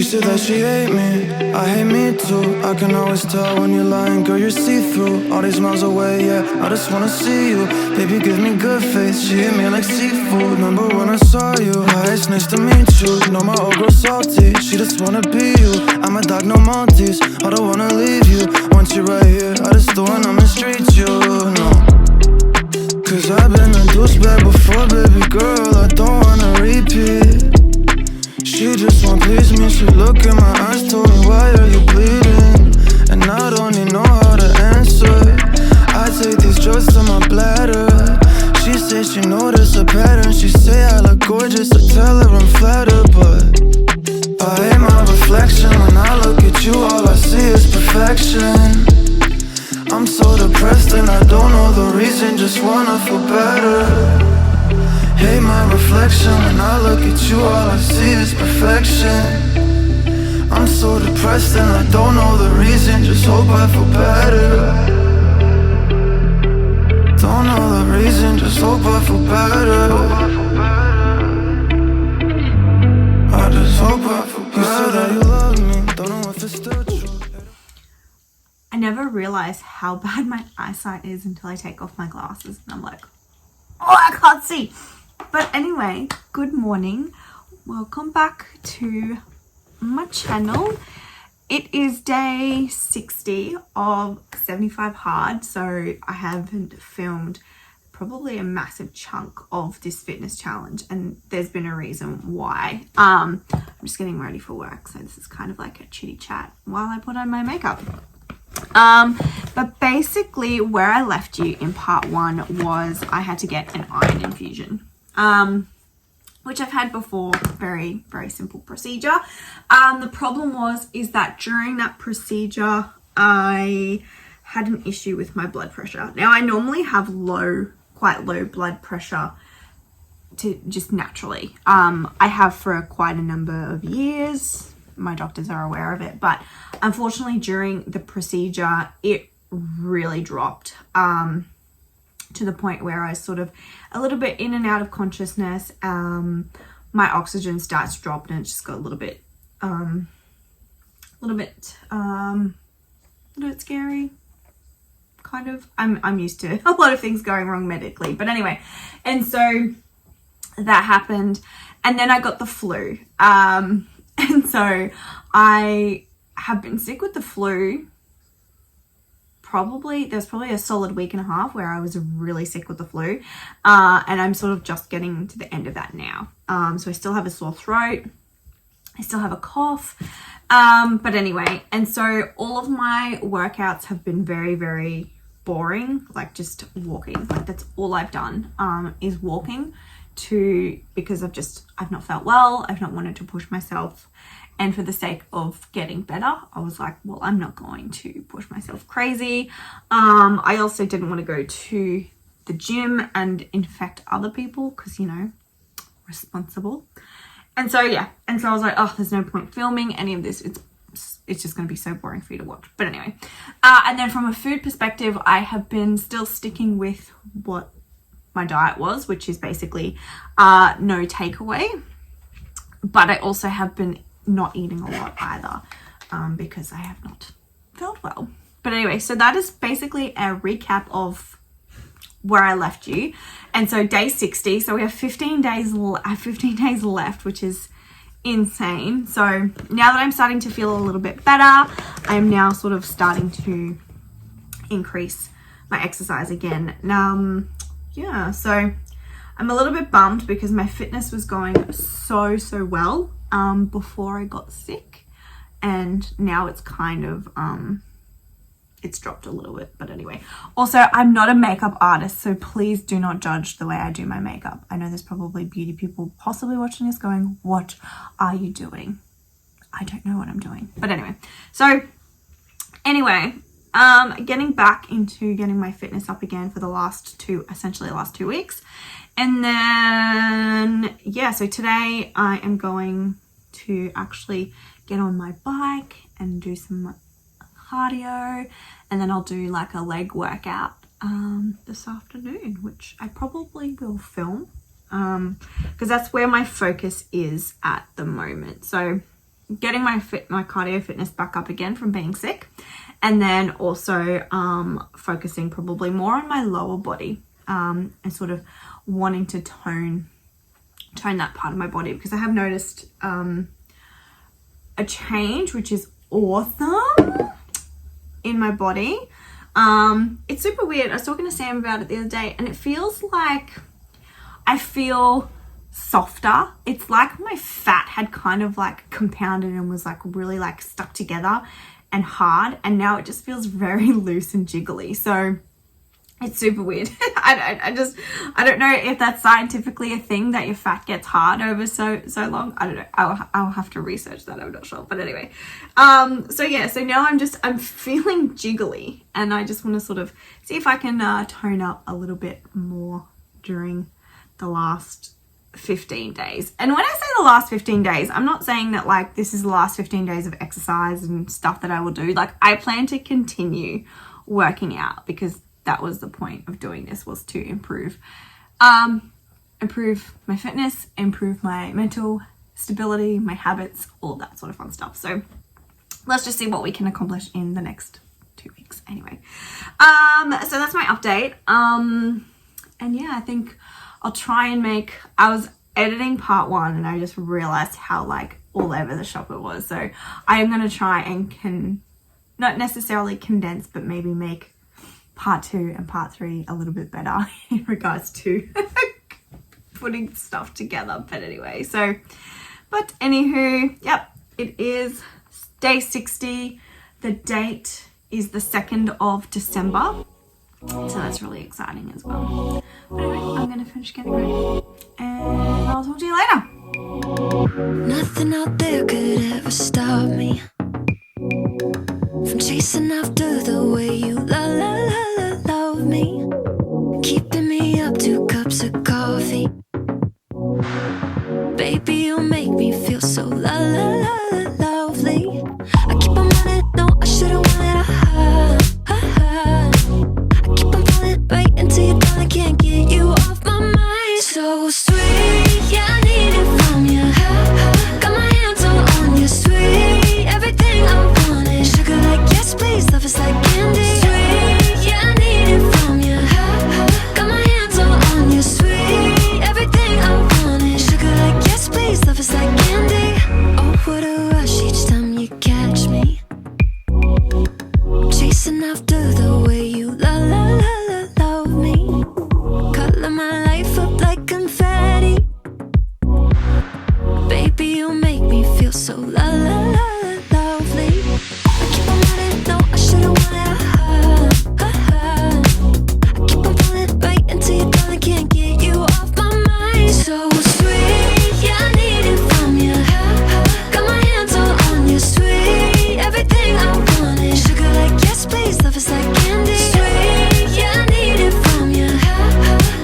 said that she hate me, I hate me too. I can always tell when you're lying, girl, you're see-through. All these miles away, yeah, I just wanna see you. Baby, give me good faith, she hit me like seafood. Remember when I saw you, hi, it's nice to meet you. Know my old girl salty, she just wanna be you. I'm a dog, no Maltese, I don't wanna leave you. Once you're right here, I just don't wanna mistreat you, no. Cause I've been a douchebag before, baby girl, I don't wanna repeat. She just won't please me, she look in my eyes, told me why are you bleeding? And I don't even know how to answer. I take these drugs to my bladder. She say she noticed a pattern. She say I look gorgeous, I tell her I'm flattered. But I hate my reflection. When I look at you, all I see is perfection. I'm so depressed and I don't know the reason, just wanna feel better. Hate my reflection. When I look at you, all I see is perfection. I'm so depressed and I don't know the reason, just hope I feel better. Don't know the reason, just hope I feel better. I just hope I feel better. You said that you love me, don't know if it's still true. I never realized how bad my eyesight is until I take off my glasses and I'm like, oh, I can't see. But anyway, good morning. Welcome back to my channel. It is day 60 of 75 hard, so I haven't filmed probably a massive chunk of this fitness challenge, and there's been a reason why. I'm just getting ready for work, so this is kind of like a chitty chat while I put on my makeup. But basically where I left you in part one was I had to get an iron infusion, which I've had before. Very, very simple procedure. The problem is that during that procedure, I had an issue with my blood pressure. Now, I normally have quite low blood pressure to just naturally. I have for quite a number of years. My doctors are aware of it, but unfortunately during the procedure, it really dropped, to the point where I was sort of a little bit in and out of consciousness. My oxygen stats dropped and it just got a little bit scary. Kind of. I'm used to a lot of things going wrong medically, but anyway, and so that happened, and then I got the flu. And so I have been sick with the flu. There's probably a solid week and a half where I was really sick with the flu. And I'm sort of just getting to the end of that now. So I still have a sore throat. I still have a cough. But anyway, and so all of my workouts have been very, very boring. Like just walking. Like that's all I've done, is walking because I've not felt well. I've not wanted to push myself. And for the sake of getting better, I was like, well, I'm not going to push myself crazy. I also didn't want to go to the gym and infect other people because, responsible. And so, yeah. And so I was like, oh, there's no point filming any of this. It's just going to be so boring for you to watch. But anyway. And then from a food perspective, I have been still sticking with what my diet was, which is basically no takeaway. But I also have been not eating a lot either, because I have not felt well. But anyway, so that is basically a recap of where I left you. And so day 60, so we have 15 days left, which is insane. So now that I'm starting to feel a little bit better, I'm now sort of starting to increase my exercise again. Yeah, so I'm a little bit bummed because my fitness was going so well before I got sick, and now it's kind of it's dropped a little bit. But anyway, also I'm not a makeup artist, so please do not judge the way I do my makeup. I know there's probably beauty people possibly watching this going, what are you doing? I don't know what I'm doing. But anyway, getting back into getting my fitness up again for the last 2 weeks. And then, yeah, so today I am going to actually get on my bike and do some cardio. And then I'll do like a leg workout this afternoon, which I probably will film because that's where my focus is at the moment. So getting my cardio fitness back up again from being sick, and then also focusing probably more on my lower body, and sort of wanting to tone that part of my body, because I have noticed a change, which is awesome, in my body. It's super weird. I was talking to Sam about it the other day, and it feels like I feel softer. It's like my fat had kind of like compounded and was like really like stuck together and hard, and now it just feels very loose and jiggly. So it's super weird. I don't know if that's scientifically a thing, that your fat gets hard over so long. I don't know. I'll have to research that. I'm not sure. But anyway, so yeah, so now I'm feeling jiggly, and I just want to sort of see if I can tone up a little bit more during the last 15 days. And when I say the last 15 days, I'm not saying that like this is the last 15 days of exercise and stuff that I will do. Like, I plan to continue working out, because that was the point of doing this, was to improve my fitness, improve my mental stability, my habits, all that sort of fun stuff. So let's just see what we can accomplish in the next 2 weeks anyway. So that's my update. And yeah, I think I'll try and I was editing part 1 and I just realized how like all over the shop it was. So I am going to try and not necessarily condense, but maybe make part 2 and part 3 a little bit better in regards to putting stuff together. But anyway, but anywho, yep, it is day 60. The date is the 2nd of December. So that's really exciting as well. But anyway, I'm going to finish getting ready, and I'll talk to you later. Nothing out there could ever stop me from chasing after the way you love me, keeping me up 2 cups of coffee. Baby, you make me feel so lovely. I keep on running, no, I shouldn't want it. I keep on falling right into your dawn, I can't get you off my mind. So sweet, yeah, I need it from you. Got my hands all on you, sweet. Everything I want is sugar like yes, please. Love is like candy. Sweet, yeah, I need it from you. Got my hands all on you, sweet. Everything I want is sugar like yes, please. Love is like candy. Oh, what a rush each time you catch me chasing after the way you love me. Color my life up like confetti. Baby, you make me feel so lovely. I keep on running, no, I shouldn't want it. I keep on falling right into your dawn, I can't get you off my mind. So sweet, yeah, I need it from you. Got my hands all on you, sweet. Everything I want is sugar like yes, please. Love is like candy. Sweet, yeah, I need it from you.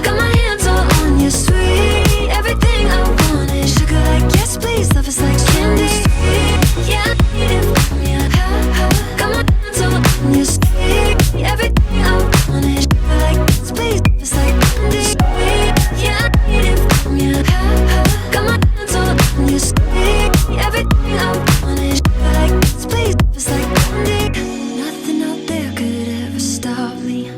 Got my hands all on you, sweet. Everything I want is sugar like yes, please. Love is like candy. Sweet, yeah, I need it from you. Got my hands all on you, sweet. Everything I want is sugar like yes, please. Love is like candy. Sweet, yeah, I need it from you. Got my hands all on you, sweet. Everything I want is sugar like yes, please. Love is like candy. Nothing out there could ever stop me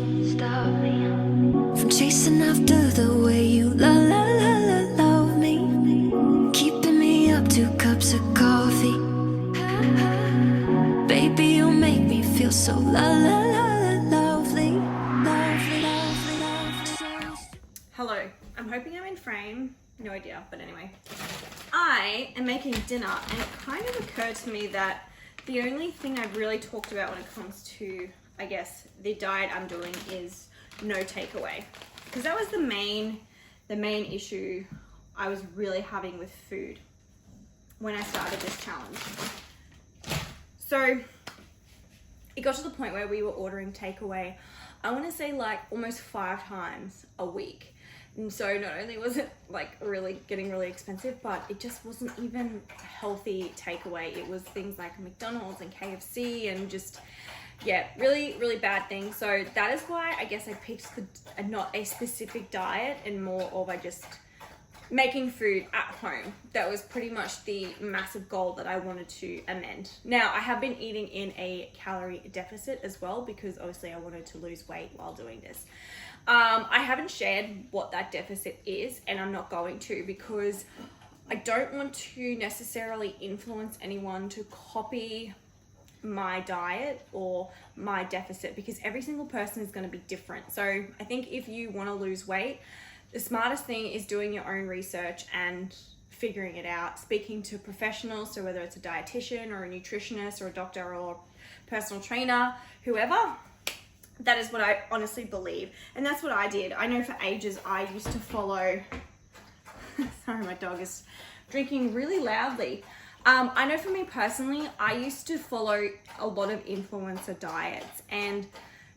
from chasing after the way you love me, keeping me up 2 cups of coffee. Baby, you make me feel so lovely. Hello, I'm hoping I'm in frame. No idea, but anyway. I am making dinner, and it kind of occurred to me that the only thing I've really talked about when it comes to, I guess, the diet I'm doing is no takeaway. Because that was the main issue I was really having with food when I started this challenge. So it got to the point where we were ordering takeaway, I want to say like almost 5 times a week. And so not only was it like really getting really expensive, but it just wasn't even healthy takeaway. It was things like McDonald's and KFC and just, yeah, really, really bad things. So that is why I guess I picked not a specific diet and more of I just making food at home. That was pretty much the massive goal that I wanted to amend. Now, I have been eating in a calorie deficit as well because obviously I wanted to lose weight while doing this. I haven't shared what that deficit is, and I'm not going to because I don't want to necessarily influence anyone to copy my diet or my deficit because every single person is going to be different. So I think if you want to lose weight, the smartest thing is doing your own research and figuring it out, speaking to professionals, so whether it's a dietitian or a nutritionist or a doctor or a personal trainer, whoever. That is what I honestly believe, and that's what I did. I know for ages I used to follow sorry, my dog is drinking really loudly. I know for me personally, I used to follow a lot of influencer diets and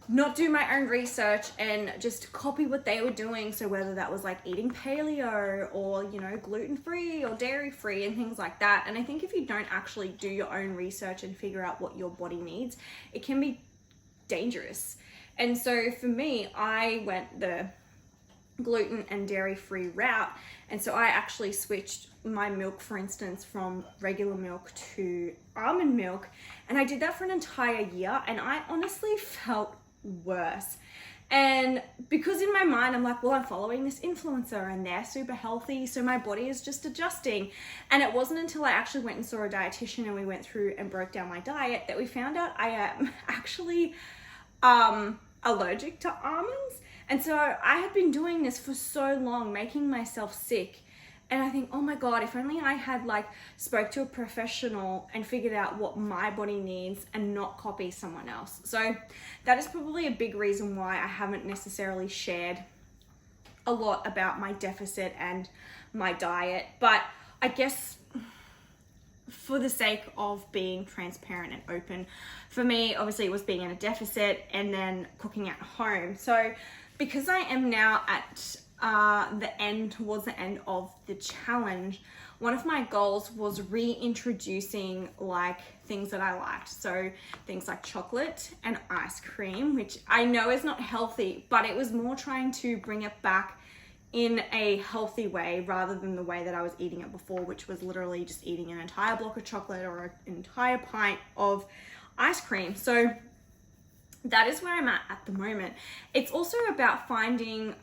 not do my own research and just copy what they were doing. So whether that was like eating paleo or, you know, gluten-free or dairy-free and things like that. And I think if you don't actually do your own research and figure out what your body needs, it can be dangerous. And so for me, I went the gluten and dairy-free route. And so I actually switched my milk, for instance, from regular milk to almond milk. And I did that for an entire year. And I honestly felt worse. And because in my mind, I'm like, well, I'm following this influencer and they're super healthy, so my body is just adjusting. And it wasn't until I actually went and saw a dietitian and we went through and broke down my diet that we found out I am actually allergic to almonds. And so I had been doing this for so long, making myself sick. And I think, oh my God, if only I had like spoke to a professional and figured out what my body needs and not copy someone else. So that is probably a big reason why I haven't necessarily shared a lot about my deficit and my diet. But I guess for the sake of being transparent and open, for me, obviously it was being in a deficit and then cooking at home. So because I am now at towards the end of the challenge, one of my goals was reintroducing like things that I liked. So things like chocolate and ice cream, which I know is not healthy, but it was more trying to bring it back in a healthy way rather than the way that I was eating it before, which was literally just eating an entire block of chocolate or an entire pint of ice cream. So that is where I'm at the moment. It's also about finding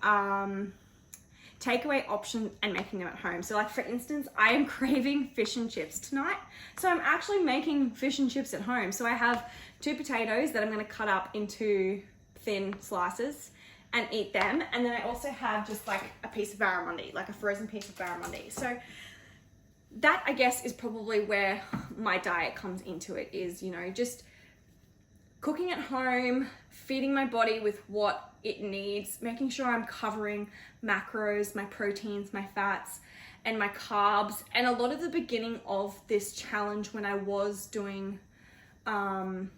takeaway options and making them at home. So like for instance, I am craving fish and chips tonight. So I'm actually making fish and chips at home. So I have 2 potatoes that I'm going to cut up into thin slices and eat them. And then I also have just like a piece of barramundi, like a frozen piece of barramundi. So that I guess is probably where my diet comes into it, is, you know, just cooking at home, feeding my body with what it needs, making sure I'm covering macros, my proteins, my fats, and my carbs. And a lot of the beginning of this challenge when I was doing, I've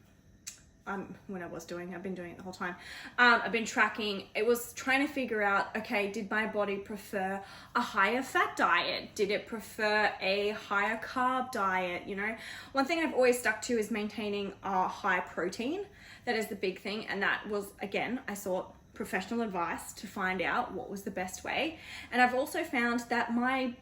been doing it the whole time. I've been tracking. It was trying to figure out, okay, did my body prefer a higher fat diet? Did it prefer a higher carb diet? You know, one thing I've always stuck to is maintaining a high protein. That is the big thing. And that was, again, I sought professional advice to find out what was the best way. And I've also found that my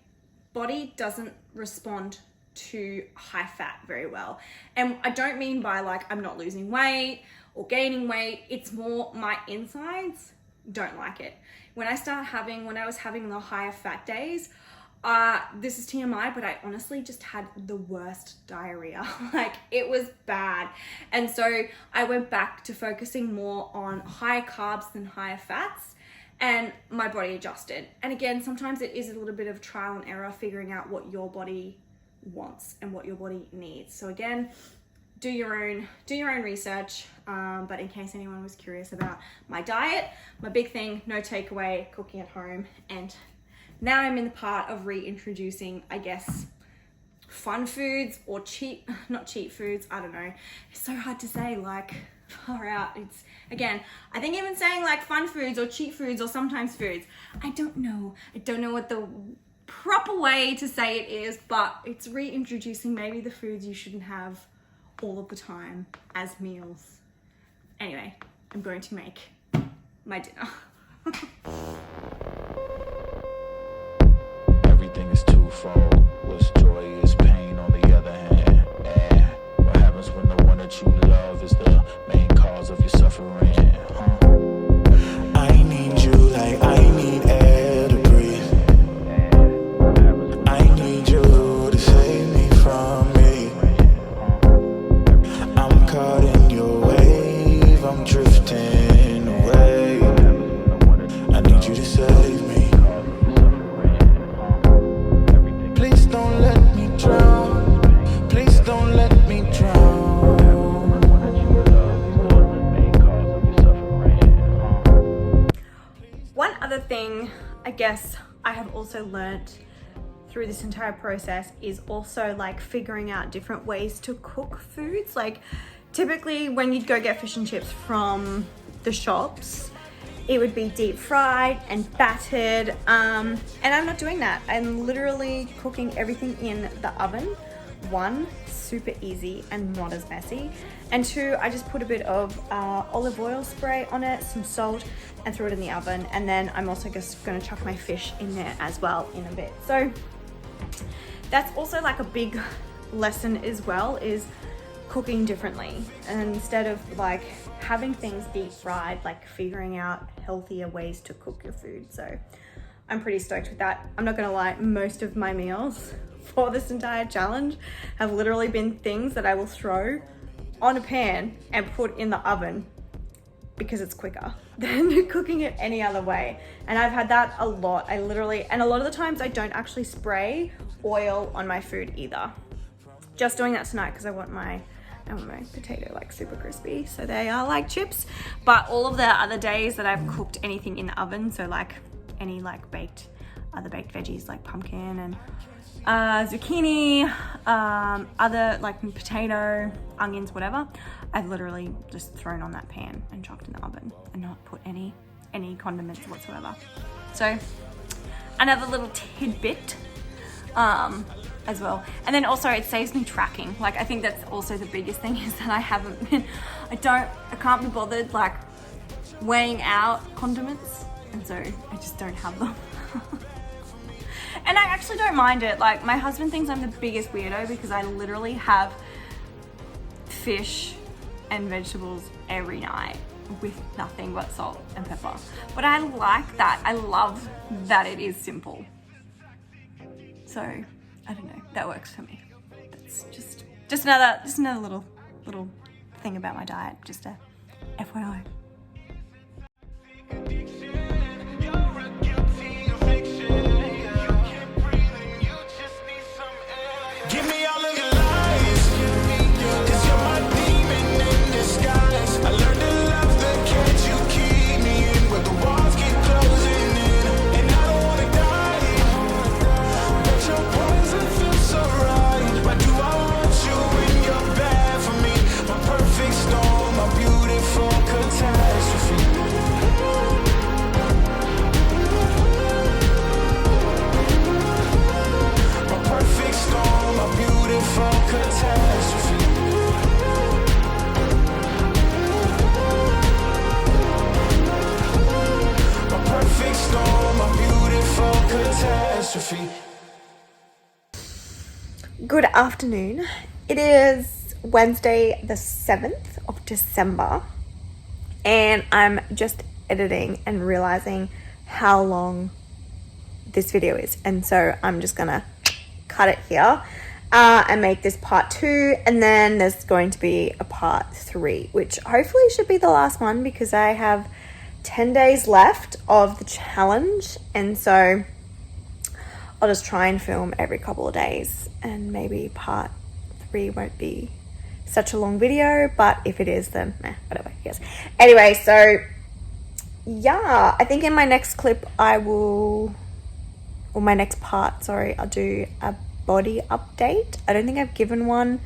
body doesn't respond to high fat very well. And I don't mean by like I'm not losing weight or gaining weight. It's more my insides don't like it. When I was having the higher fat days, this is TMI, but I honestly just had the worst diarrhea. Like it was bad. And so I went back to focusing more on higher carbs than higher fats, and my body adjusted. And again, sometimes it is a little bit of trial and error, figuring out what your body wants and what your body needs. So again, do your own research. But in case anyone was curious about my diet, my big thing, no takeaway, cooking at home. And now I'm in the part of reintroducing, I guess, fun foods or not cheap foods. I don't know. It's so hard to say, like, far out. It's, again, I think even saying like fun foods or cheap foods or sometimes foods, I don't know. I don't know what the proper way to say it is, but it's reintroducing maybe the foods you shouldn't have all of the time as meals. Anyway, I'm going to make my dinner. twofold. What's joy is pain on the other hand. And what happens when the one that you love is the main cause of your suffering? I need you like I need air to breathe. I need you to save me from me. I'm caught in your wave, I'm drifting away. I need you to save me. Please don't let me drown. Please don't let me drown. One other thing I guess I have also learnt through this entire process is also like figuring out different ways to cook foods. Like typically when you'd go get fish and chips from the shops, it would be deep fried and battered, and I'm not doing that. I'm literally cooking everything in the oven. One, super easy and not as messy, and two, I just put a bit of olive oil spray on it, some salt, and throw it in the oven. And then I'm also just gonna chuck my fish in there as well in a bit. So that's also like a big lesson as well, is cooking differently, and instead of like having things deep fried, like figuring out healthier ways to cook your food. So I'm pretty stoked with that. I'm not gonna lie, most of my meals for this entire challenge have literally been things that I will throw on a pan and put in the oven because it's quicker than cooking it any other way. And I've had that a lot. And a lot of the times I don't actually spray oil on my food either. Just doing that tonight because I want my potato like super crispy, so they are like chips. But all of the other days that I've cooked anything in the oven, so like any like other baked veggies like pumpkin and zucchini, other like potato, onions, whatever, I've literally just thrown on that pan and chucked in the oven and not put any condiments whatsoever. So another little tidbit as well. And then also it saves me tracking. Like I think that's also the biggest thing, is that I can't be bothered like weighing out condiments, and so I just don't have them. And I actually don't mind it. Like my husband thinks I'm the biggest weirdo because I literally have fish and vegetables every night with nothing but salt and pepper. But I like that. I love that it is simple. So I don't know, that works for me. That's just another little thing about my diet, just a FYI. Good afternoon. It is Wednesday the 7th of December, and I'm just editing and realizing how long this video is, and so I'm just gonna cut it here and make this part 2, and then there's going to be a part 3, which hopefully should be the last one because I have 10 days left of the challenge, and so I'll just try and film every couple of days, and maybe part 3 won't be such a long video, but if it is, then whatever, yes. Anyway, so yeah, I think in my next clip I'll do a body update. I don't think I've given one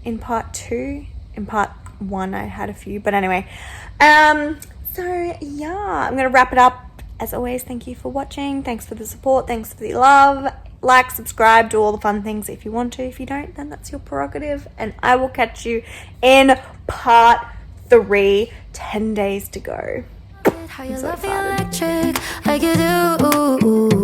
in part 2. In part 1 I had a few, but anyway, so yeah, I'm gonna wrap it up. As always, thank you for watching. Thanks for the support. Thanks for the love. Like, subscribe, do all the fun things if you want to. If you don't, then that's your prerogative. And I will catch you in part 3, 10 days to go. How you love me electric like you do.